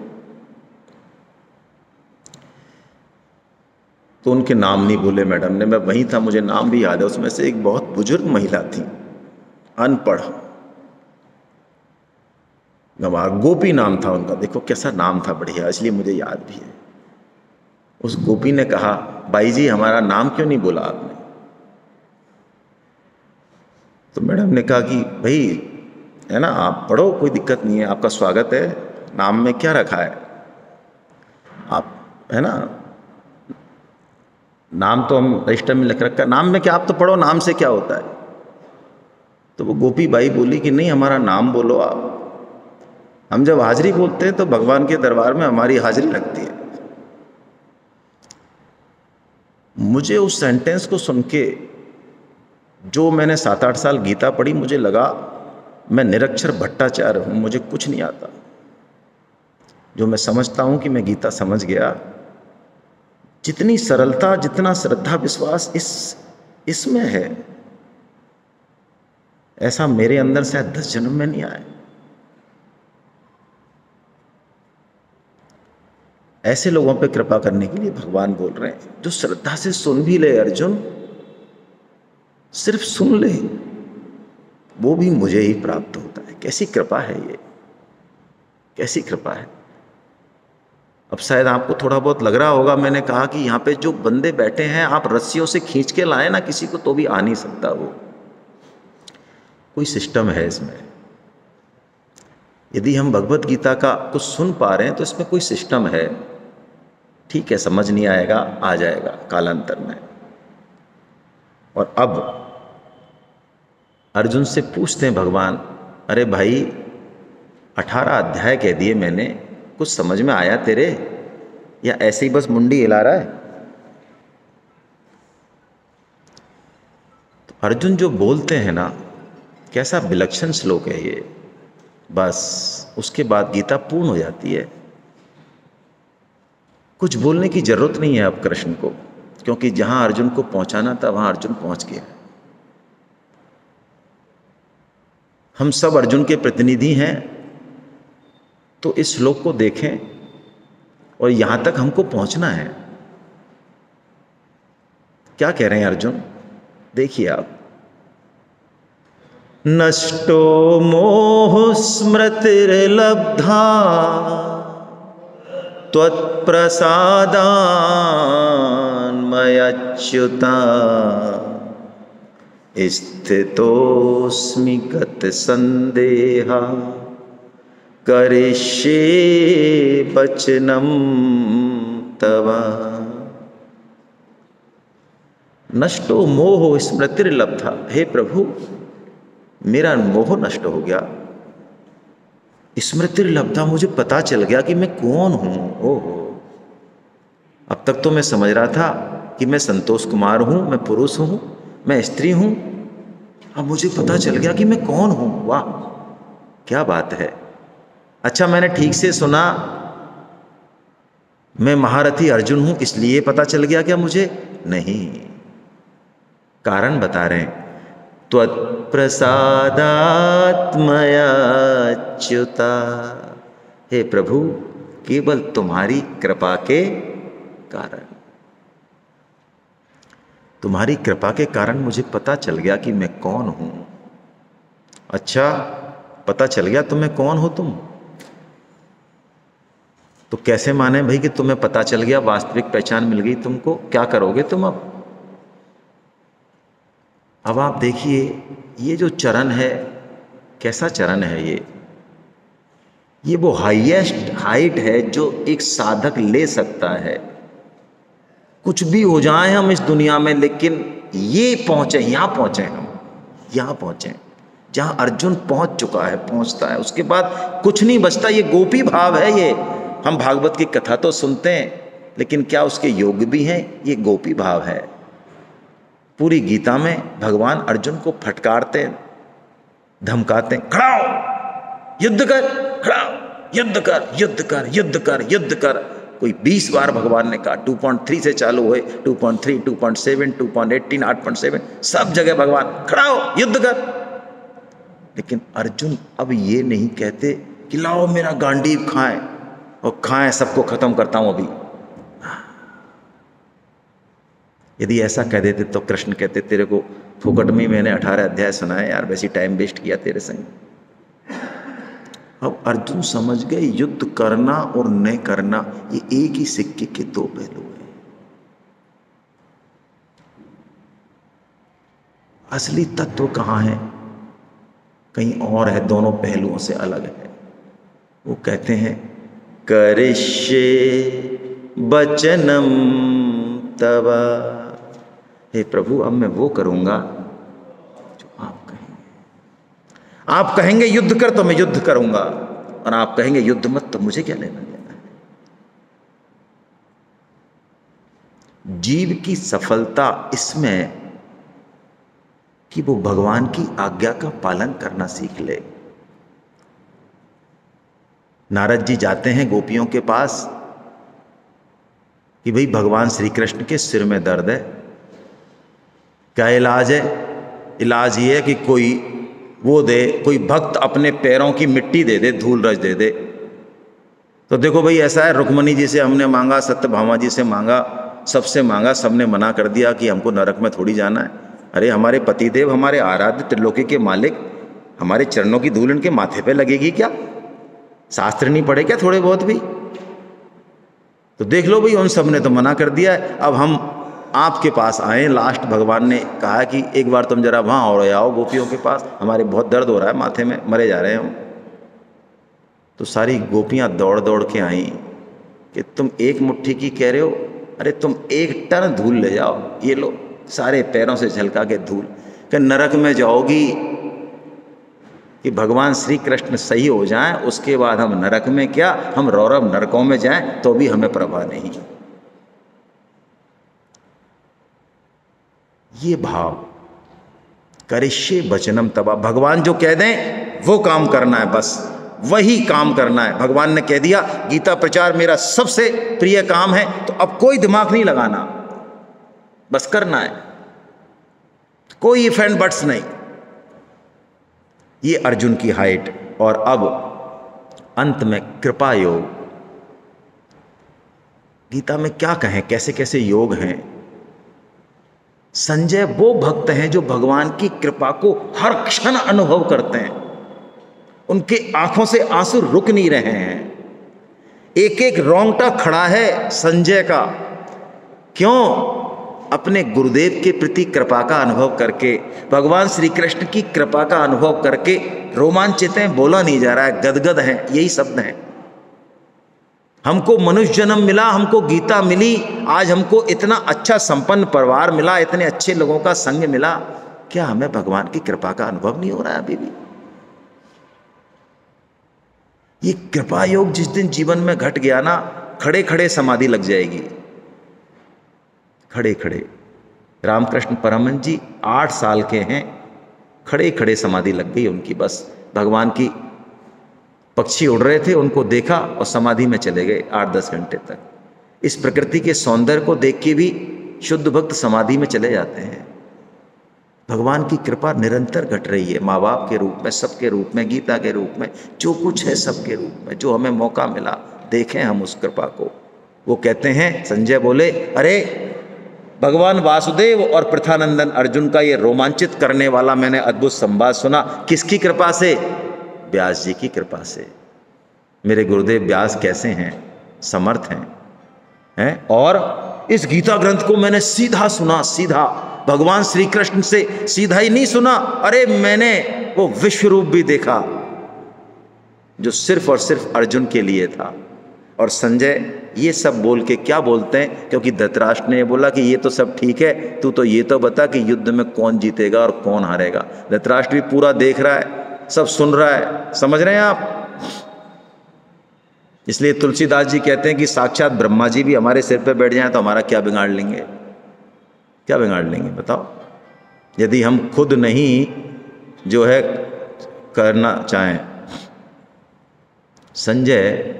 तो उनके नाम नहीं बोले मैडम ने। मैं वहीं था, मुझे नाम भी याद है। उसमें से एक बहुत बुजुर्ग महिला थी, अनपढ़, गोपी नाम था उनका। देखो कैसा नाम था, बढ़िया, इसलिए मुझे याद भी है। उस गोपी ने कहा बाई जी हमारा नाम क्यों नहीं बोला आपने। तो मैडम ने कहा कि भाई है ना, आप पढ़ो, कोई दिक्कत नहीं है, आपका स्वागत है, नाम में क्या रखा है आप, है ना, नाम तो हम रजिस्टर में लिख रखा, नाम में क्या, आप तो पढ़ो, नाम से क्या होता है। तो वो गोपी बाई बोली कि नहीं हमारा नाम बोलो आप, हम जब हाजिरी बोलते हैं तो भगवान के दरबार में हमारी हाजिरी लगती है। मुझे उस सेंटेंस को सुन के, जो मैंने 7-8 साल गीता पढ़ी, मुझे लगा मैं निरक्षर भट्टाचार्य हूँ, मुझे कुछ नहीं आता। जो मैं समझता हूँ कि मैं गीता समझ गया, जितनी सरलता, जितना श्रद्धा विश्वास इसमें है, ऐसा मेरे अंदर शायद 10 जन्म में नहीं आया। ऐसे लोगों पे कृपा करने के लिए भगवान बोल रहे हैं, जो श्रद्धा से सुन भी ले अर्जुन, सिर्फ सुन ले, वो भी मुझे ही प्राप्त होता है। कैसी कृपा है ये, कैसी कृपा है। अब शायद आपको थोड़ा बहुत लग रहा होगा, मैंने कहा कि यहाँ पे जो बंदे बैठे हैं आप रस्सियों से खींच के लाए ना किसी को, तो भी आ नहीं सकता। वो कोई सिस्टम है इसमें। यदि हम भगवत गीता का कुछ सुन पा रहे हैं तो इसमें कोई सिस्टम है। ठीक है, समझ नहीं आएगा, आ जाएगा कालांतर में। और अब अर्जुन से पूछते हैं भगवान, अरे भाई 18 अध्याय कह दिए मैंने, कुछ समझ में आया तेरे, या ऐसे ही बस मुंडी हिला रहा है। तो अर्जुन जो बोलते हैं ना, कैसा विलक्षण श्लोक है ये, बस उसके बाद गीता पूर्ण हो जाती है। कुछ बोलने की जरूरत नहीं है अब कृष्ण को, क्योंकि जहां अर्जुन को पहुंचाना था वहां अर्जुन पहुंच गया। हम सब अर्जुन के प्रतिनिधि हैं, तो इस श्लोक को देखें और यहां तक हमको पहुंचना है। क्या कह रहे हैं अर्जुन, देखिए आप। नष्टो मोह स्मृतिर्लब्धा त्वत्प्रसादान्मयच्युता स्थितोऽस्मि गतसन्देहा करिष्ये वचनं तव। नष्टो मोह स्मृतिर्लब्धा। हे प्रभु, मेरा मोह नष्ट हो गया। स्मृतिर्लब्धा, मुझे पता चल गया कि मैं कौन हूं। ओहो, अब तक तो मैं समझ रहा था कि मैं संतोष कुमार हूं, मैं पुरुष हूं, मैं स्त्री हूं। अब मुझे पता चल गया कि मैं कौन हूं। वाह, क्या बात है। अच्छा, मैंने ठीक से सुना, मैं महारथी अर्जुन हूं इसलिए पता चल गया क्या मुझे? नहीं, कारण बता रहे हैं। त्वत्प्रसादात्मयाच्युता। हे प्रभु, केवल तुम्हारी कृपा के कारण, तुम्हारी कृपा के कारण मुझे पता चल गया कि मैं कौन हूं। अच्छा, पता चल गया तुम्हें कौन हो तुम, तो कैसे माने भाई कि तुम्हें पता चल गया, वास्तविक पहचान मिल गई तुमको? क्या करोगे तुम अब आप देखिए, ये जो चरण है, कैसा चरण है ये वो हाईएस्ट हाइट है जो एक साधक ले सकता है। कुछ भी हो जाए हम इस दुनिया में, लेकिन ये पहुंचे, यहां पहुंचे, हम यहां पहुंचे जहां अर्जुन पहुंच चुका है, पहुंचता है, उसके बाद कुछ नहीं बचता। ये गोपी भाव है। ये हम भागवत की कथा तो सुनते हैं, लेकिन क्या उसके योग भी हैं? ये गोपी भाव है। पूरी गीता में भगवान अर्जुन को फटकारते, धमकाते, खड़ा हो, युद्ध कर, खड़ा हो, युद्ध कर, युद्ध कर, युद्ध कर, युद्ध कर। कोई 20 बार भगवान ने कहा। 2.3 से चालू हुए, 2.3, 2.7, 2.18, 8.7, सब जगह भगवान खड़ा हो, युद्ध कर। लेकिन अर्जुन अब ये नहीं कहते कि लाओ मेरा गांडीव खाएं और खाएं, सबको खत्म करता हूं अभी। यदि ऐसा कह देते तो कृष्ण कहते, तेरे को फुकट में मैंने 18 अध्याय सुनाए यार, वैसी टाइम वेस्ट किया तेरे संग। अब अर्जुन समझ गए, युद्ध करना और न करना ये एक ही सिक्के के दो पहलू हैं। असली तत्व कहां है? कहीं और है, दोनों पहलुओं से अलग है। वो कहते हैं, करिष्ये वचनम तव। हे प्रभु, अब मैं वो करूंगा जो आप कहेंगे। आप कहेंगे युद्ध कर तो मैं युद्ध करूंगा, और आप कहेंगे युद्ध मत तो मुझे क्या लेना देना है। जीव की सफलता इसमें कि वो भगवान की आज्ञा का पालन करना सीख ले। नारद जी जाते हैं गोपियों के पास कि भाई भगवान श्री कृष्ण के सिर में दर्द है, क्या इलाज है? इलाज ये है कि कोई वो दे, कोई भक्त अपने पैरों की मिट्टी दे दे, धूल रच दे दे। तो देखो भाई, ऐसा है, रुक्मणी जी से हमने मांगा, सत्यभामा जी से मांगा, सबसे मांगा, सबने मना कर दिया कि हमको नरक में थोड़ी जाना है। अरे हमारे पतिदेव, हमारे आराध्य त्रिलोकी के मालिक, हमारे चरणों की धूल इनके माथे पे लगेगी क्या? शास्त्र नहीं पढ़े क्या थोड़े बहुत भी? तो देख लो भाई, उन सब ने तो मना कर दिया है। अब हम आपके पास आए। लास्ट भगवान ने कहा कि एक बार तुम जरा वहाँ और आओ गोपियों के पास, हमारे बहुत दर्द हो रहा है माथे में, मरे जा रहे हैं हम। तो सारी गोपियाँ दौड़ दौड़ के आई कि तुम एक मुट्ठी की कह रहे हो, अरे तुम 1 टन धूल ले जाओ, ये लो, सारे पैरों से झलका के धूल। कि नरक में जाओगी कि भगवान श्री कृष्ण सही हो जाएं, उसके बाद हम नरक में क्या, हम रौरव नरकों में जाएं तो भी हमें परवाह नहीं। ये भाव, करिष्ये वचनम तवा, भगवान जो कह दें वो काम करना है, बस वही काम करना है। भगवान ने कह दिया गीता प्रचार मेरा सबसे प्रिय काम है, तो अब कोई दिमाग नहीं लगाना, बस करना है, कोई इफ एंड बट्स नहीं। ये अर्जुन की हाइट। और अब अंत में कृपा योग। गीता में क्या कहें, कैसे कैसे योग हैं। संजय वो भक्त हैं जो भगवान की कृपा को हर क्षण अनुभव करते हैं, उनके आंखों से आंसू रुक नहीं रहे हैं। एक एक रोंगटा खड़ा है संजय का। क्यों? अपने गुरुदेव के प्रति कृपा का अनुभव करके, भगवान श्री कृष्ण की कृपा का अनुभव करके रोमांचित हैं, बोला नहीं जा रहा है, गदगद हैं, यही शब्द हैं। हमको मनुष्य जन्म मिला, हमको गीता मिली, आज हमको इतना अच्छा संपन्न परिवार मिला, इतने अच्छे लोगों का संग मिला, क्या हमें भगवान की कृपा का अनुभव नहीं हो रहा है अभी भी? ये कृपा योग जिस दिन जीवन में घट गया ना, खड़े खड़े समाधि लग जाएगी, खड़े खड़े। रामकृष्ण परमहंस जी 8 साल के हैं, खड़े खड़े समाधि लग गई उनकी। बस भगवान की पक्षी उड़ रहे थे, उनको देखा और समाधि में चले गए 8-10 घंटे तक। इस प्रकृति के सौंदर्य को देख के भी शुद्ध भक्त समाधि में चले जाते हैं। भगवान की कृपा निरंतर घट रही है, माँ बाप के रूप में, सबके रूप में, गीता के रूप में, जो कुछ है सबके रूप में। जो हमें मौका मिला देखें हम उस कृपा को। वो कहते हैं, संजय बोले, अरे भगवान वासुदेव और प्रथानंदन अर्जुन का ये रोमांचित करने वाला मैंने अद्भुत संवाद सुना, किसकी कृपा से? व्यास जी की कृपा से। मेरे गुरुदेव व्यास कैसे हैं? समर्थ हैं? और इस गीता ग्रंथ को मैंने सीधा सुना, सीधा भगवान श्री कृष्ण से सीधा ही नहीं सुना, अरे मैंने वो विश्व रूप भी देखा जो सिर्फ और सिर्फ अर्जुन के लिए था। और संजय ये सब बोल के क्या बोलते हैं, क्योंकि धृतराष्ट्र ने बोला कि ये तो सब ठीक है, तू तो ये तो बता कि युद्ध में कौन जीतेगा और कौन हारेगा। धृतराष्ट्र भी पूरा देख रहा है, सब सुन रहा है, समझ रहे हैं आप? इसलिए तुलसीदास जी कहते हैं कि साक्षात ब्रह्मा जी भी हमारे सिर पे बैठ जाएं तो हमारा क्या बिगाड़ लेंगे? क्या बिगाड़ लेंगे बताओ? यदि हम खुद नहीं जो है करना चाहें। संजय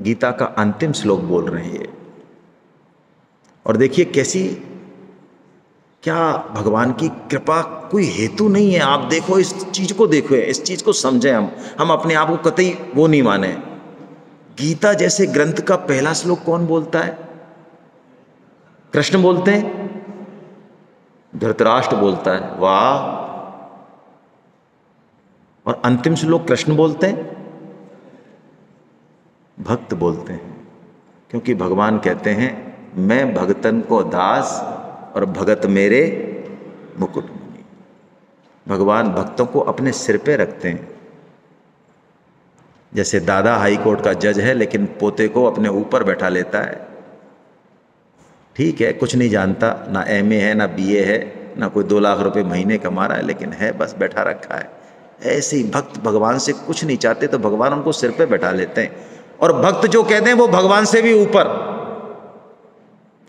गीता का अंतिम श्लोक बोल रहे हैं ये, और देखिए कैसी, क्या भगवान की कृपा कोई हेतु नहीं है। आप देखो, इस चीज को देखो, इस चीज को समझें। हम अपने आप को कतई वो नहीं माने। गीता जैसे ग्रंथ का पहला श्लोक कौन बोलता है? कृष्ण बोलते हैं, धृतराष्ट्र बोलता है, वाह। और अंतिम श्लोक कृष्ण बोलते हैं, भक्त बोलते हैं। क्योंकि भगवान कहते हैं, मैं भगतन को दास और भगत मेरे मुकुट मुनि। भगवान भक्तों को अपने सिर पे रखते हैं। जैसे दादा हाई कोर्ट का जज है लेकिन पोते को अपने ऊपर बैठा लेता है। ठीक है, कुछ नहीं जानता, ना एमए है, ना बीए है, ना कोई 2 लाख रुपए महीने कमा रहा है, लेकिन है बस बैठा रखा है। ऐसे ही भक्त भगवान से कुछ नहीं चाहते तो भगवान उनको सिर पे बैठा लेते हैं। और भक्त जो कहते हैं वो भगवान से भी ऊपर।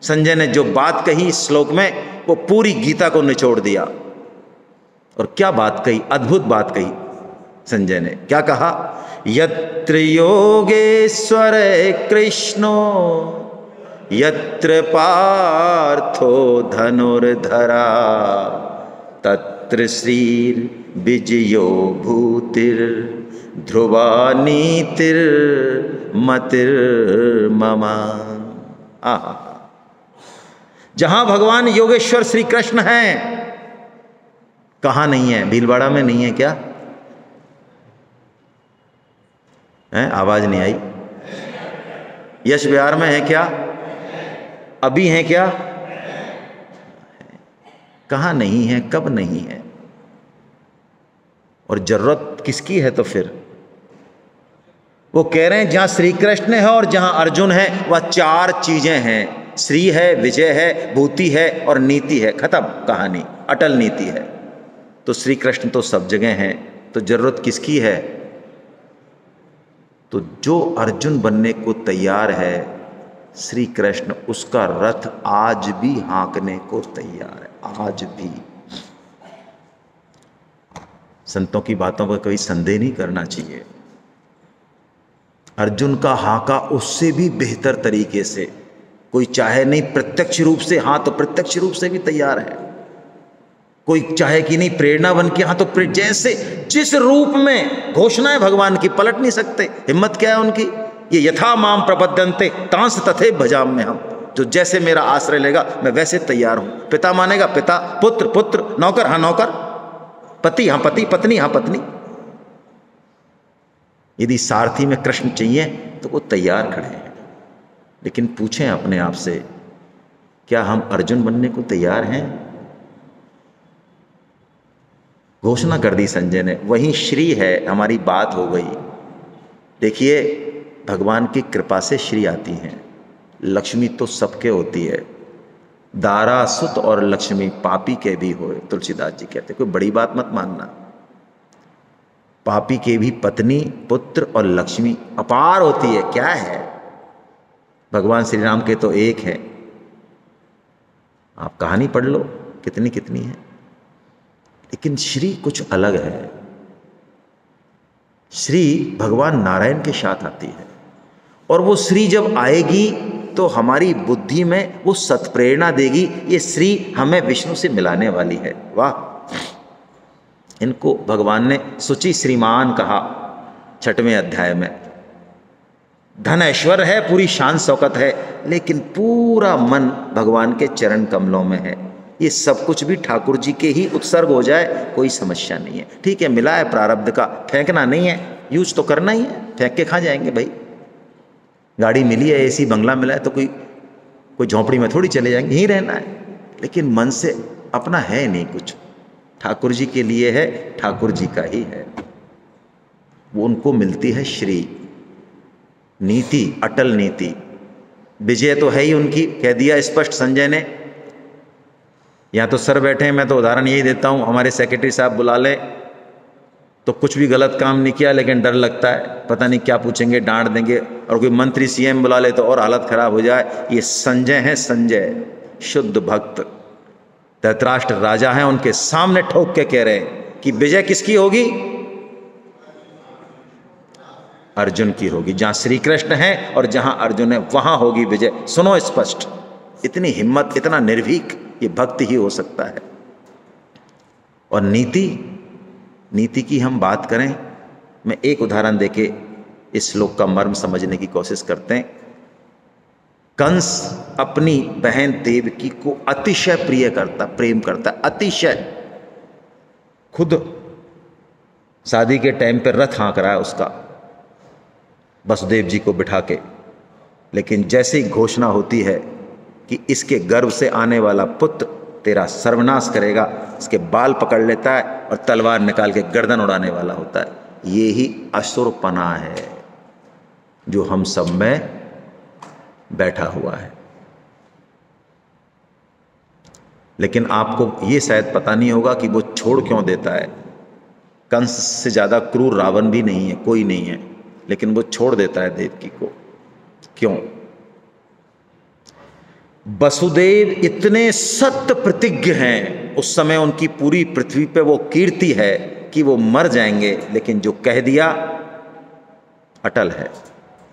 संजय ने जो बात कही इस श्लोक में, वो पूरी गीता को निचोड़ दिया। और क्या बात कही, अद्भुत बात कही संजय ने। क्या कहा? यत्र योगेश्वर कृष्णो यत्र पार्थो धनुर्धरा तत्र श्रीर विजयो भूतिर ध्रुवा नीतिर मतिर ममा। आहा, जहां भगवान योगेश्वर श्री कृष्ण हैं, कहां नहीं है? भीलवाड़ा में नहीं है क्या? है? आवाज नहीं आई। यश विहार में है क्या? अभी है क्या? कहां नहीं है, कब नहीं है? और जरूरत किसकी है? तो फिर वो कह रहे हैं जहां श्री कृष्ण है और जहां अर्जुन है, वह 4 चीजें हैं। श्री है, विजय है, भूति है और नीति है। खत्म कहानी, अटल नीति है। तो श्री कृष्ण तो सब जगह हैं, तो जरूरत किसकी है? तो जो अर्जुन बनने को तैयार है श्री कृष्ण, उसका रथ आज भी हाँकने को तैयार है, आज भी। संतों की बातों पर कभी संदेह नहीं करना चाहिए। अर्जुन का हाका उससे भी बेहतर तरीके से, कोई चाहे नहीं प्रत्यक्ष रूप से, हाँ तो प्रत्यक्ष रूप से भी तैयार है। कोई चाहे कि नहीं प्रेरणा बन के, हाँ तो जैसे जिस रूप में घोषणा है भगवान की, पलट नहीं सकते। हिम्मत क्या है उनकी? ये यथा माम प्रपद्यन्ते तांस तथे भजाम में। हम जो जैसे मेरा आश्रय लेगा मैं वैसे तैयार हूं। पिता मानेगा पिता, पुत्र पुत्र, नौकर हाँ नौकर, पति हाँ पति, पत्नी हाँ पत्नी। यदि सारथी में कृष्ण चाहिए तो वो तैयार खड़े हैं। लेकिन पूछें अपने आप से, क्या हम अर्जुन बनने को तैयार हैं? घोषणा कर दी संजय ने, वही श्री है, हमारी बात हो गई। देखिए भगवान की कृपा से श्री आती हैं। लक्ष्मी तो सबके होती है, दारा सुत और लक्ष्मी पापी के भी होए, तुलसीदास जी कहते, कोई बड़ी बात मत मानना। पापी के भी पत्नी, पुत्र और लक्ष्मी अपार होती है। क्या है, भगवान श्री राम के तो एक है, आप कहानी पढ़ लो कितनी कितनी है। लेकिन श्री कुछ अलग है। श्री भगवान नारायण के साथ आती है, और वो श्री जब आएगी तो हमारी बुद्धि में वो सत्प्रेरणा देगी, ये श्री हमें विष्णु से मिलाने वाली है। वाह, इनको भगवान ने सुचि श्रीमान कहा 6वें अध्याय में। धन ऐश्वर्य है, पूरी शान शौकत है, लेकिन पूरा मन भगवान के चरण कमलों में है। ये सब कुछ भी ठाकुर जी के ही उत्सर्ग हो जाए, कोई समस्या नहीं है। ठीक है, मिला है प्रारब्ध का, फेंकना नहीं है, यूज तो करना ही है, फेंक के खा जाएंगे भाई। गाड़ी मिली है, एसी बंगला मिला है, तो कोई झोंपड़ी में थोड़ी चले जाएंगे, यहीं रहना है। लेकिन मन से अपना है नहीं कुछ, ठाकुर जी के लिए है, ठाकुर जी का ही है। वो उनको मिलती है श्री नीति, अटल नीति। विजय तो है ही उनकी, कह दिया स्पष्ट संजय ने। यहाँ तो सर बैठे हैं, मैं तो उदाहरण यही देता हूँ, हमारे सेक्रेटरी साहब बुला ले तो कुछ भी गलत काम नहीं किया, लेकिन डर लगता है पता नहीं क्या पूछेंगे, डांट देंगे। और कोई मंत्री सीएम बुला ले तो और हालत खराब हो जाए। ये संजय हैं, संजय शुद्ध भक्त, धृतराष्ट्र राजा हैं, उनके सामने ठोक के कह रहे हैं कि विजय किसकी होगी? अर्जुन की होगी। जहां श्री कृष्ण है और जहां अर्जुन है वहां होगी विजय। सुनो स्पष्ट, इतनी हिम्मत, इतना निर्भीक, ये भक्ति ही हो सकता है। और नीति की हम बात करें, मैं एक उदाहरण देके इस श्लोक का मर्म समझने की कोशिश करते हैं। कंस अपनी बहन देवकी को अतिशय प्रेम करता, अतिशय। खुद शादी के टाइम पर रथ हाँक रहा है उसका, वसुदेव जी को बिठा के। लेकिन जैसे ही घोषणा होती है कि इसके गर्भ से आने वाला पुत्र तेरा सर्वनाश करेगा, इसके बाल पकड़ लेता है और तलवार निकाल के गर्दन उड़ाने वाला होता है। ये ही असुरपना है जो हम सब में बैठा हुआ है। लेकिन आपको ये शायद पता नहीं होगा कि वो छोड़ क्यों देता है। कंस से ज़्यादा क्रूर रावण भी नहीं है, कोई नहीं है, लेकिन वो छोड़ देता है देवकी को। क्यों? वसुदेव इतने सत्य प्रतिज्ञ हैं, उस समय उनकी पूरी पृथ्वी पे वो कीर्ति है कि वो मर जाएंगे, लेकिन जो कह दिया अटल है।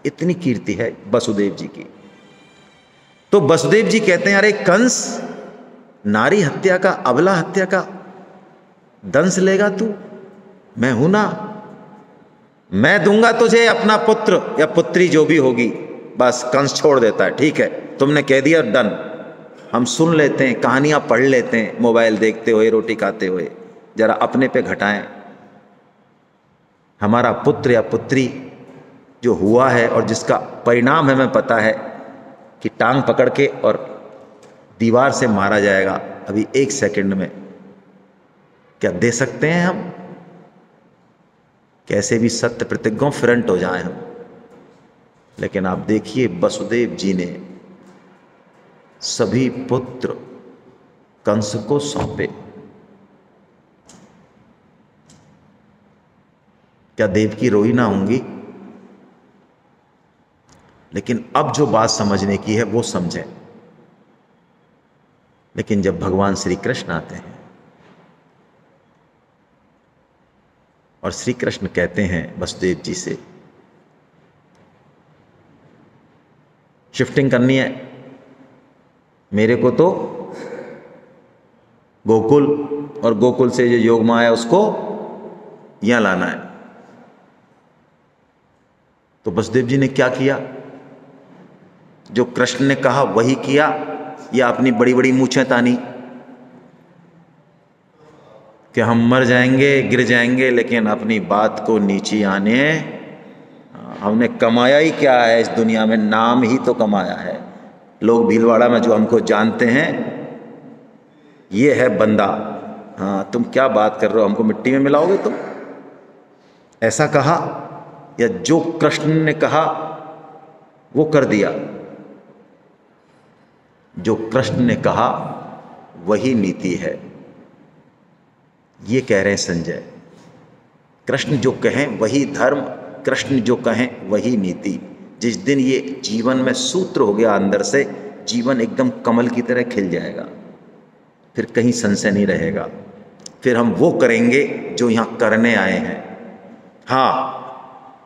इतनी कीर्ति है वसुदेव जी की। तो वसुदेव जी कहते हैं, अरे कंस, नारी हत्या का, अबला हत्या का दंश लेगा तू? मैं हूं ना, मैं दूंगा तुझे अपना पुत्र या पुत्री जो भी होगी। बस कंस छोड़ देता है, ठीक है तुमने कह दिया, डन। हम सुन लेते हैं, कहानियां पढ़ लेते हैं, मोबाइल देखते हुए, रोटी खाते हुए। जरा अपने पे घटाएं। हमारा पुत्र या पुत्री जो हुआ है और जिसका परिणाम हमें पता है कि टांग पकड़ के और दीवार से मारा जाएगा अभी 1 सेकंड में, क्या दे सकते हैं हम? कैसे भी सत्य प्रतिज्ञों फिरंट हो जाएं हम। लेकिन आप देखिए, वसुदेव जी ने सभी पुत्र कंस को सौंपे। क्या देवकी रोई ना होंगी? लेकिन अब जो बात समझने की है वो समझें। लेकिन जब भगवान श्री कृष्ण आते हैं और श्री कृष्ण कहते हैं वसुदेव जी से, शिफ्टिंग करनी है मेरे को तो गोकुल, और गोकुल से जो योग माया उसको यहां लाना है। तो वसुदेव जी ने क्या किया? जो कृष्ण ने कहा वही किया, या अपनी बड़ी बड़ी मूछें तानी कि हम मर जाएंगे, गिर जाएंगे, लेकिन अपनी बात को नीचे आने, हमने कमाया ही क्या है इस दुनिया में? नाम ही तो कमाया है। लोग भीलवाड़ा में जो हमको जानते हैं, ये है बंदा। हाँ, तुम क्या बात कर रहे हो, हमको मिट्टी में मिलाओगे तुम? ऐसा कहा? या जो कृष्ण ने कहा वो कर दिया। जो कृष्ण ने कहा वही नीति है, ये कह रहे हैं संजय। कृष्ण जो कहें वही धर्म, कृष्ण जो कहें वही नीति। जिस दिन ये जीवन में सूत्र हो गया अंदर से, जीवन एकदम कमल की तरह खिल जाएगा, फिर कहीं संशय नहीं रहेगा। फिर हम वो करेंगे जो यहाँ करने आए हैं। हाँ,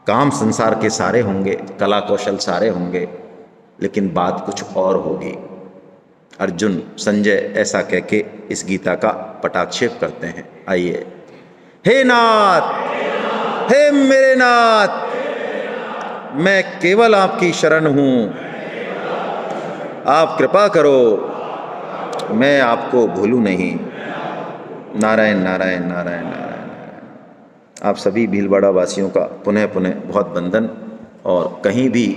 काम संसार के सारे होंगे, कला कौशल सारे होंगे, लेकिन बात कुछ और होगी। अर्जुन संजय ऐसा कह के इस गीता का पटाक्षेप करते हैं। आइए। हे नाथ, हे मेरे नाथ, मैं केवल आपकी शरण हूँ, आप कृपा करो, मैं आपको भूलूं नहीं। नारायण नारायण नारायण नारायण। आप सभी भीलवाड़ा वासियों का पुनः पुनः बहुत वंदन। और कहीं भी